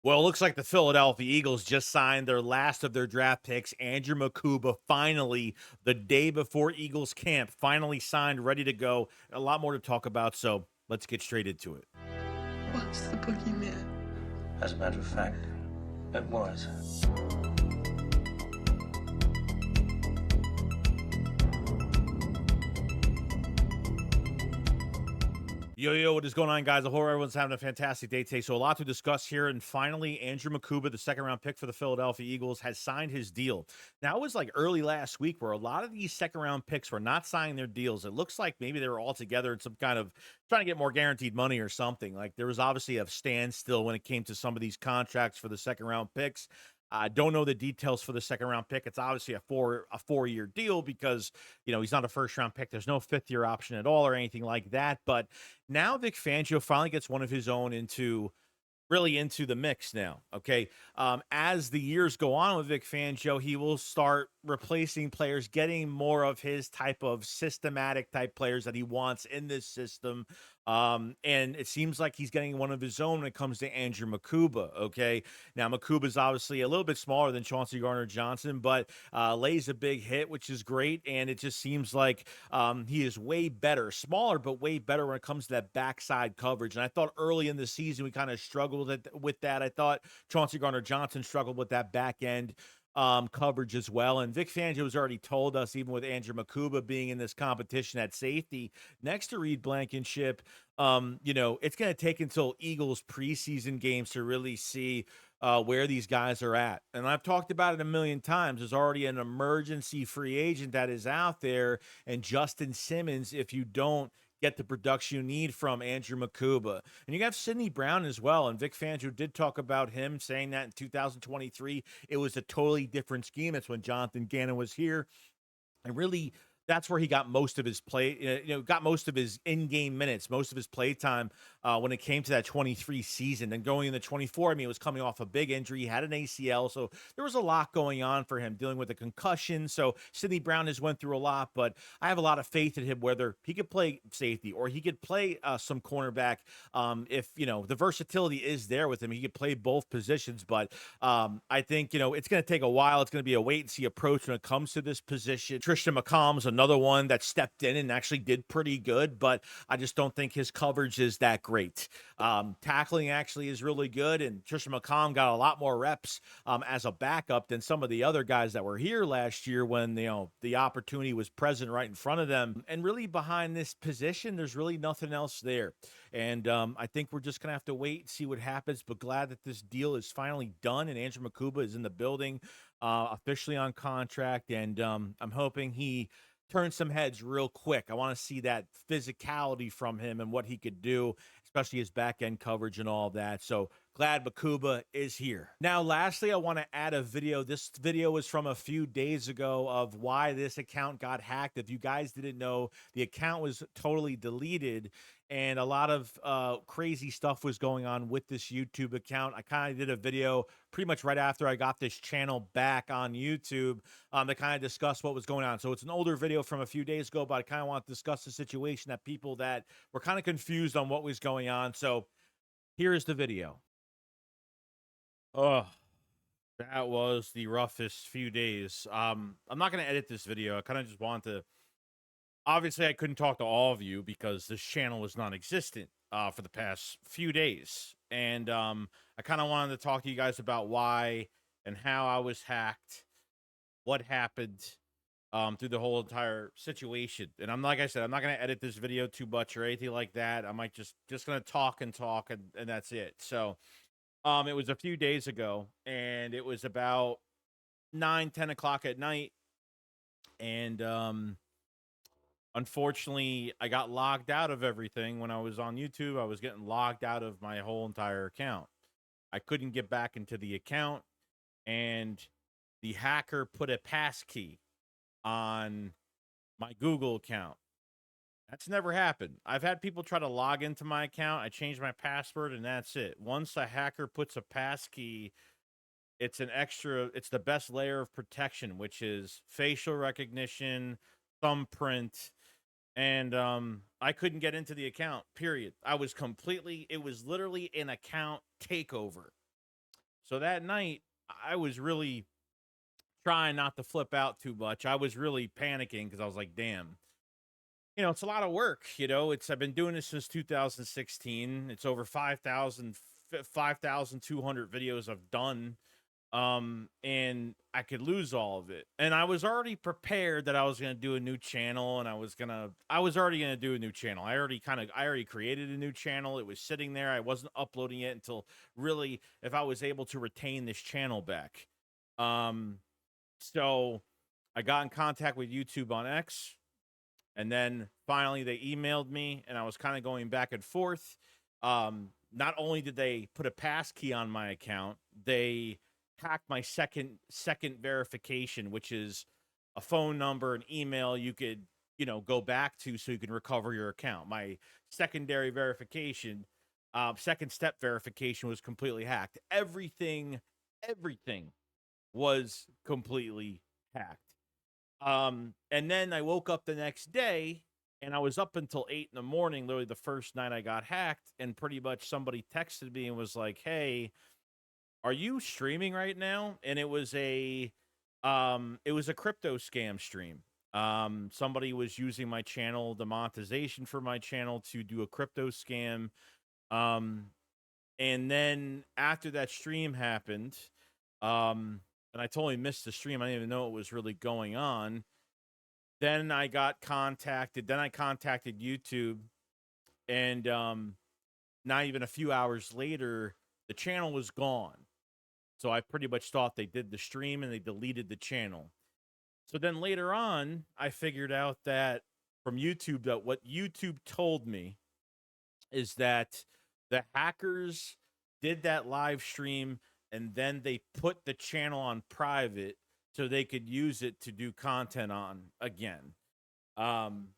Well, it looks like the Philadelphia Eagles just signed their last of their draft picks. Andrew Mukuba finally, the day before Eagles camp, finally signed, ready to go. A lot more to talk about, so let's get straight into it. What's the boogeyman? As a matter of fact, it was. Yo, what is going on, guys? I hope everyone's having a fantastic day today. So a lot to discuss here. And finally, Andrew Mukuba, the second-round pick for the Philadelphia Eagles, has signed his deal. Now, it was like early last week where a lot of these second-round picks were not signing their deals. It looks like maybe they were all together in some kind of trying to get more guaranteed money or something. Like there was obviously a standstill when it came to some of these contracts for the second-round picks. I don't know the details for the second round pick. It's obviously a 4-year deal because he's not a first round pick. There's no fifth year option at all or anything like that. But now Vic Fangio finally gets one of his own really into the mix now. Okay. As the years go on with Vic Fangio, he will start replacing players, getting more of his type of systematic type players that he wants in this system. And it seems like he's getting one of his own when it comes to Andrew Mukuba. Okay. Now, Mukuba is obviously a little bit smaller than Chauncey Gardner-Johnson, but lays a big hit, which is great. And it just seems like he is way better, smaller, but way better when it comes to that backside coverage. And I thought early in the season, we kind of struggled with that. I thought Chauncey Gardner-Johnson struggled with that back end coverage as well. And Vic Fangio has already told us, even with Andrew Mukuba being in this competition at safety next to Reed Blankenship, it's going to take until Eagles preseason games to really see where these guys are at. And I've talked about it a million times. There's already an emergency free agent that is out there, and Justin Simmons, if you don't get the production you need from Andrew Mukuba. And you have Sidney Brown as well. And Vic Fangio did talk about him, saying that in 2023, it was a totally different scheme. It's when Jonathan Gannon was here. And really, that's where he got most of his play, got most of his in-game minutes, most of his play time when it came to that 23 season. And going into 24, I mean, it was coming off a big injury. He had an ACL, so there was a lot going on for him, dealing with a concussion. So Sidney Brown has went through a lot, but I have a lot of faith in him, whether he could play safety or he could play some cornerback. If, the versatility is there with him, he could play both positions. But I think, it's going to take a while. It's going to be a wait-and-see approach when it comes to this position. Tristan McCollum's another one that stepped in and actually did pretty good, but I just don't think his coverage is that great. Tackling actually is really good, and Tristan McCollum got a lot more reps as a backup than some of the other guys that were here last year when, the opportunity was present right in front of them. And really behind this position, there's really nothing else there. And I think we're just going to have to wait and see what happens, but glad that this deal is finally done and Andrew Mukuba is in the building, officially on contract. And I'm hoping he turns some heads real quick. I want to see that physicality from him and what he could do, especially his back end coverage and all that. So glad Mukuba is here. Now, lastly, I want to add a video. This video was from a few days ago of why this account got hacked. If you guys didn't know, the account was totally deleted and a lot of crazy stuff was going on with this YouTube account. I kind of did a video pretty much right after I got this channel back on YouTube to kind of discuss what was going on. So it's an older video from a few days ago, but I kind of want to discuss the situation that people that were kind of confused on what was going on. So here is the video. Oh, that was the roughest few days. I'm not going to edit this video. I kind of just want to, obviously I couldn't talk to all of you because this channel was non-existent for the past few days. And I kind of wanted to talk to you guys about why and how I was hacked, what happened through the whole entire situation. And like I said, I'm not going to edit this video too much or anything like that. I might just going to talk and that's it. So it was a few days ago and it was about 9-10 o'clock at night. And unfortunately, I got logged out of everything when I was on YouTube. I was getting logged out of my whole entire account. I couldn't get back into the account, and the hacker put a pass key on my Google account. That's never happened. I've had people try to log into my account. I changed my password, and that's it. Once a hacker puts a pass key, it's the best layer of protection, which is facial recognition, thumbprint, and I couldn't get into the account, period. It was literally an account takeover. So that night, I was really trying not to flip out too much. I was really panicking because I was like, damn, it's a lot of work. I've been doing this since 2016. It's over 5,200 videos I've done. And I could lose all of it. And I was already prepared that I was going to do a new channel, and I was already going to do a new channel. I already created a new channel. It was sitting there. I wasn't uploading it until really if I was able to retain this channel back. So I got in contact with YouTube on X, and then finally they emailed me, and I was kind of going back and forth. Not only did they put a pass key on my account, they hacked my second verification, which is a phone number, an email you could, go back to so you can recover your account. My secondary verification, second step verification was completely hacked. Everything was completely hacked. And then I woke up the next day, and I was up until 8 in the morning, literally the first night I got hacked, and pretty much somebody texted me and was like, "Hey, are you streaming right now?" And it was a crypto scam stream. Somebody was using my channel, the monetization for my channel, to do a crypto scam. And then after that stream happened, and I totally missed the stream. I didn't even know what was really going on. Then I got contacted. Then I contacted YouTube, and not even a few hours later, the channel was gone. So I pretty much thought they did the stream and they deleted the channel. So then later on, I figured out that from YouTube that what YouTube told me is that the hackers did that live stream, and then they put the channel on private so they could use it to do content on again. Um,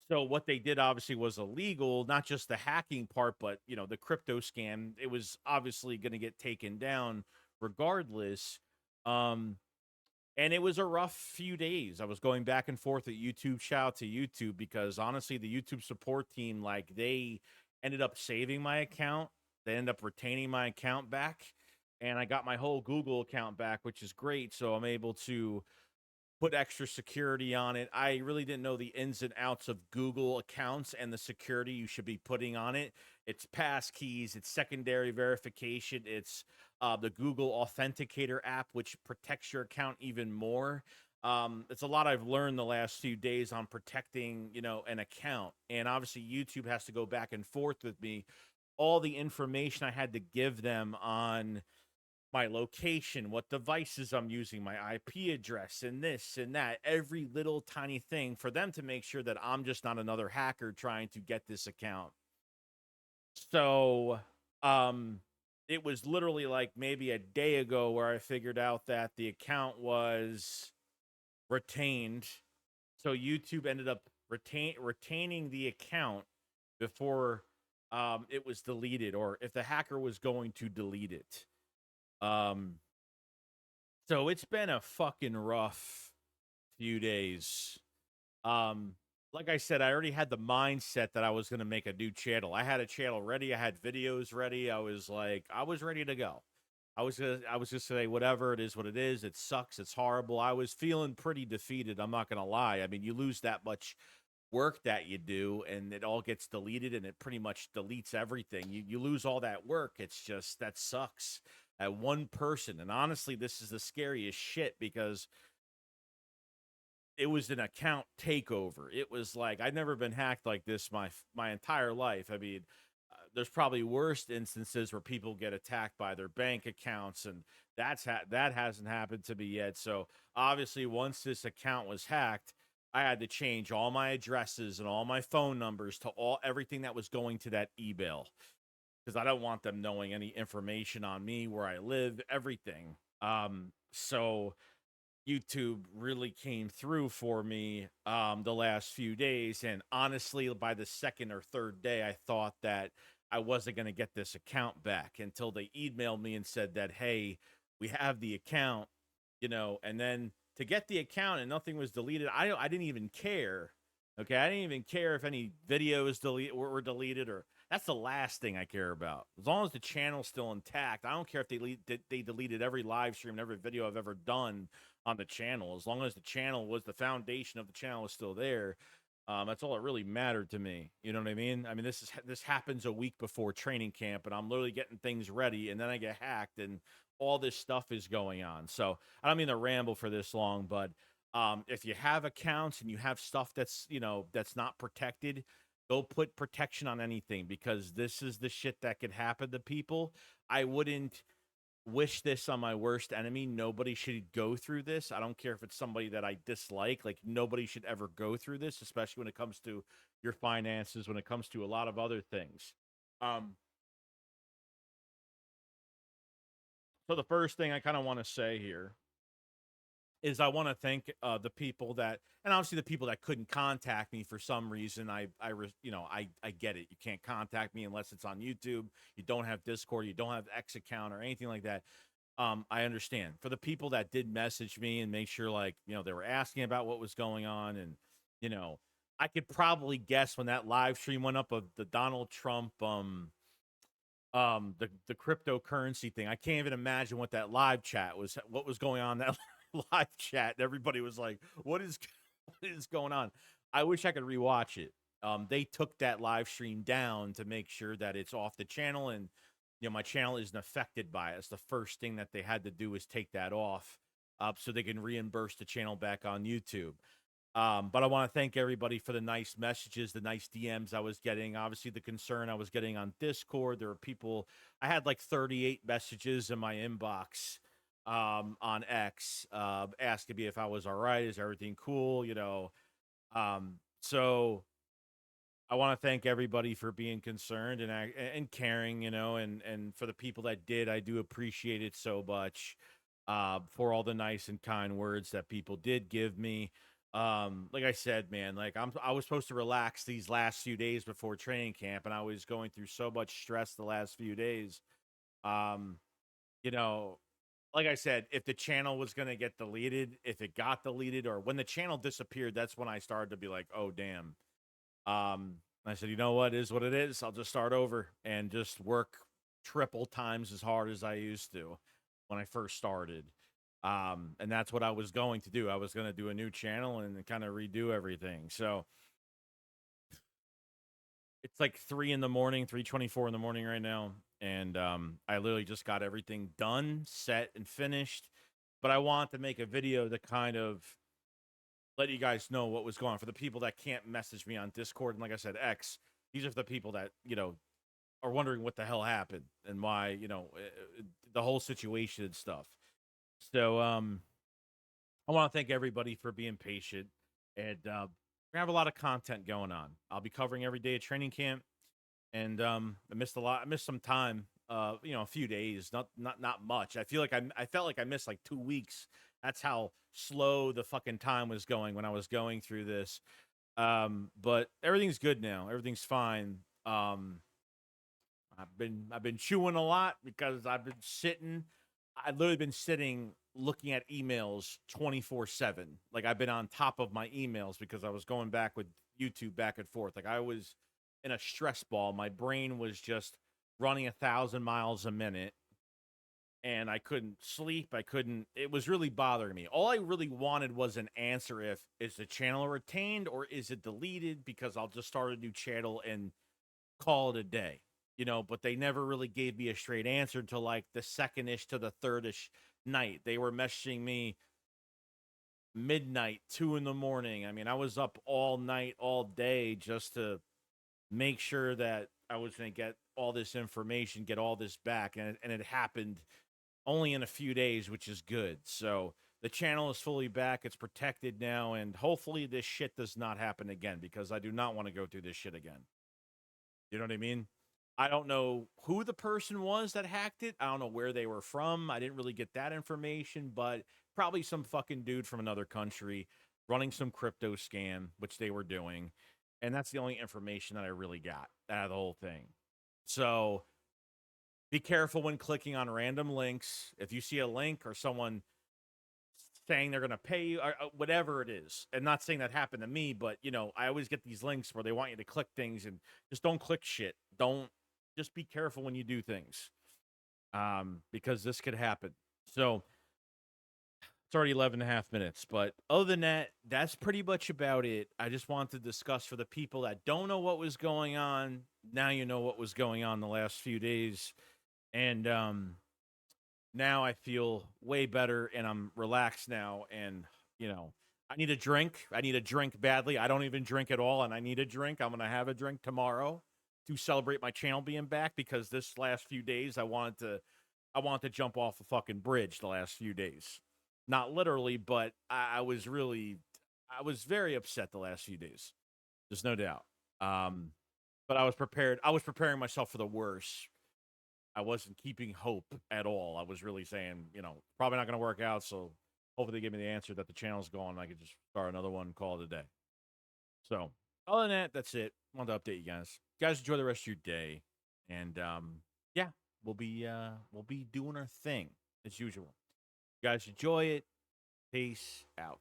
so what they did obviously was illegal, not just the hacking part, but the crypto scam. It was obviously going to get taken down regardless. And it was a rough few days. I was going back and forth at YouTube. Shout out to YouTube, because honestly, the YouTube support team, like, they ended up saving my account. They ended up retaining my account back, and I got my whole Google account back, which is great. So I'm able to put extra security on it. I really didn't know the ins and outs of Google accounts and the security you should be putting on it. It's pass keys, it's secondary verification, it's the Google Authenticator app, which protects your account even more. It's a lot I've learned the last few days on protecting, an account. And obviously YouTube has to go back and forth with me. All the information I had to give them on my location, what devices I'm using, my IP address, and this and that, every little tiny thing for them to make sure that I'm just not another hacker trying to get this account. So, it was literally like maybe a day ago where I figured out that the account was retained. So YouTube ended up retaining the account before it was deleted, or if the hacker was going to delete it. So it's been a fucking rough few days. Like I said, I already had the mindset that I was going to make a new channel. I had a channel ready. I had videos ready. I was ready to go. I was just say, whatever, it is what it is. It sucks. It's horrible. I was feeling pretty defeated. I'm not going to lie. I mean, you lose that much work that you do, and it all gets deleted, and it pretty much deletes everything. You lose all that work. It's just, that sucks. At one person. And honestly, this is the scariest shit, because it was an account takeover. It was like, I've never been hacked like this my entire life. I mean, there's probably worse instances where people get attacked by their bank accounts, and that hasn't happened to me yet. So obviously, once this account was hacked, I had to change all my addresses and all my phone numbers to everything that was going to that email, because I don't want them knowing any information on me, where I live, everything. So YouTube really came through for me the last few days, and honestly, by the second or third day, I thought that I wasn't going to get this account back until they emailed me and said that, hey, we have the account, and then to get the account and nothing was deleted. I didn't even care. Okay, I didn't even care if any videos were deleted, or That's the last thing I care about. As long as the channel's still intact, I don't care if they deleted every live stream and every video I've ever done on the channel. As long as the channel was the foundation of the channel is still there, that's all that really mattered to me. You know what I mean? I mean, this happens a week before training camp, and I'm literally getting things ready, and then I get hacked, and all this stuff is going on. So I don't mean to ramble for this long, but if you have accounts and you have stuff that's that's not protected, go put protection on anything, because this is the shit that could happen to people. I wouldn't wish this on my worst enemy. Nobody should go through this. I don't care if it's somebody that I dislike. Like, nobody should ever go through this, especially when it comes to your finances, when it comes to a lot of other things. So the first thing I kind of want to say here is I want to thank the people that, and obviously the people that couldn't contact me for some reason. I get it. You can't contact me unless it's on YouTube. You don't have Discord. You don't have X account or anything like that. I understand. For the people that did message me and make sure, like, they were asking about what was going on, and I could probably guess when that live stream went up of the Donald Trump the cryptocurrency thing. I can't even imagine what that live chat was, what was going on in that live chat. Everybody was like, what is going on? I wish I could rewatch it. They took that live stream down to make sure that it's off the channel, and my channel isn't affected by it. It's the first thing that they had to do is take that off, so they can reimburse the channel back on YouTube. But I want to thank everybody for the nice messages, the nice DMs I was getting. Obviously, the concern I was getting on Discord. There were people, I had like 38 messages in my inbox on X asking me if I was all right. Is everything cool? So I want to thank everybody for being concerned and caring, and for the people that did, I do appreciate it so much, for all the nice and kind words that people did give me. Like I said, man, like I was supposed to relax these last few days before training camp, and I was going through so much stress the last few days. Um, you know, like I said, if the channel was going to get deleted, if it got deleted, or when the channel disappeared, that's when I started to be like, oh, damn. I said, you know what, it is what it is. I'll just start over and just work triple times as hard as I used to when I first started. And that's what I was going to do. I was going to do a new channel and kind of redo everything. So it's like 3 in the morning, 3:24 in the morning right now. And I literally just got everything done, set, and finished. But I want to make a video to kind of let you guys know what was going on. For the people that can't message me on Discord, and like I said, X, these are the people that, are wondering what the hell happened and why, the whole situation and stuff. So I want to thank everybody for being patient, and we have a lot of content going on. I'll be covering every day at training camp, and I missed a lot. I missed some time, a few days, not much. I felt like I missed like 2 weeks. That's how slow the fucking time was going when I was going through this. But everything's good now. Everything's fine. I've been chewing a lot because I've literally been sitting looking at emails 24/7. Like, I've been on top of my emails because I was going back with YouTube back and forth. Like, I was in a stress ball. My brain was just running 1,000 miles a minute, and I couldn't sleep. It was really bothering me. All I really wanted was an answer. Is the channel retained or is it deleted? Because I'll just start a new channel and call it a day. But they never really gave me a straight answer until like the second-ish to the third-ish night. They were messaging me midnight, 2 in the morning. I mean, I was up all night, all day just to make sure that I was going to get all this information, get all this back. And it happened only in a few days, which is good. So the channel is fully back. It's protected now. And hopefully this shit does not happen again, because I do not want to go through this shit again. You know what I mean? I don't know who the person was that hacked it. I don't know where they were from. I didn't really get that information, but probably some fucking dude from another country running some crypto scam, which they were doing. And that's the only information that I really got out of the whole thing. So be careful when clicking on random links. If you see a link or someone saying they're going to pay you or whatever it is, and not saying that happened to me, but I always get these links where they want you to click things, and just don't click shit. don't just be careful when you do things. Because this could happen. So it's already 11 and a half minutes. But other than that, that's pretty much about it. I just wanted to discuss for the people that don't know what was going on. Now you know what was going on the last few days. And now I feel way better and I'm relaxed now. And, I need a drink. I need a drink badly. I don't even drink at all. And I need a drink. I'm going to have a drink tomorrow to celebrate my channel being back because this last few days I wanted to jump off a fucking bridge the last few days. Not literally, but I was very upset the last few days. There's no doubt. But I was prepared. I was preparing myself for the worst. I wasn't keeping hope at all. I was really saying, probably not going to work out. So hopefully they give me the answer that the channel's gone and I could just start another one, call it a day. So other than that, that's it. Wanted to update you guys. You guys enjoy the rest of your day. And yeah, we'll be doing our thing as usual. You guys enjoy it. Peace out.